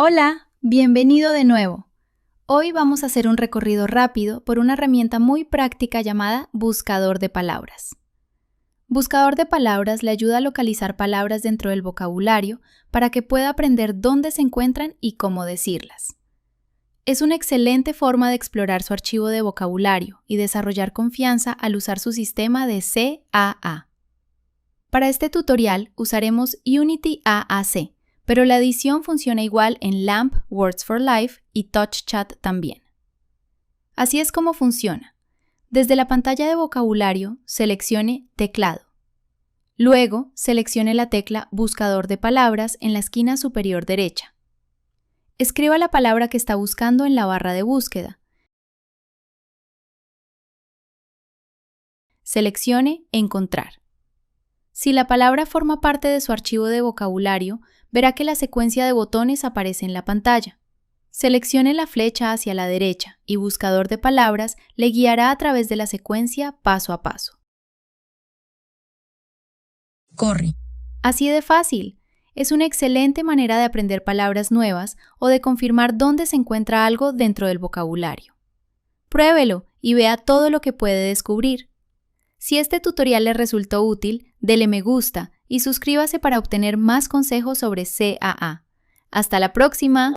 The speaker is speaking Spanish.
Hola, bienvenido de nuevo. Hoy vamos a hacer un recorrido rápido por una herramienta muy práctica llamada Buscador de Palabras. Buscador de Palabras le ayuda a localizar palabras dentro del vocabulario para que pueda aprender dónde se encuentran y cómo decirlas. Es una excelente forma de explorar su archivo de vocabulario y desarrollar confianza al usar su sistema de CAA. Para este tutorial usaremos Unity AAC, pero la edición funciona igual en LAMP, Words for Life y TouchChat también. Así es como funciona. Desde la pantalla de vocabulario, seleccione Teclado. Luego, seleccione la tecla Buscador de Palabras en la esquina superior derecha. Escriba la palabra que está buscando en la barra de búsqueda. Seleccione Encontrar. Si la palabra forma parte de su archivo de vocabulario, verá que la secuencia de botones aparece en la pantalla. Seleccione la flecha hacia la derecha y Buscador de Palabras le guiará a través de la secuencia paso a paso. Corre. Así de fácil. Es una excelente manera de aprender palabras nuevas o de confirmar dónde se encuentra algo dentro del vocabulario. Pruébelo y vea todo lo que puede descubrir. Si este tutorial le resultó útil, dele me gusta y suscríbase para obtener más consejos sobre CAA. ¡Hasta la próxima!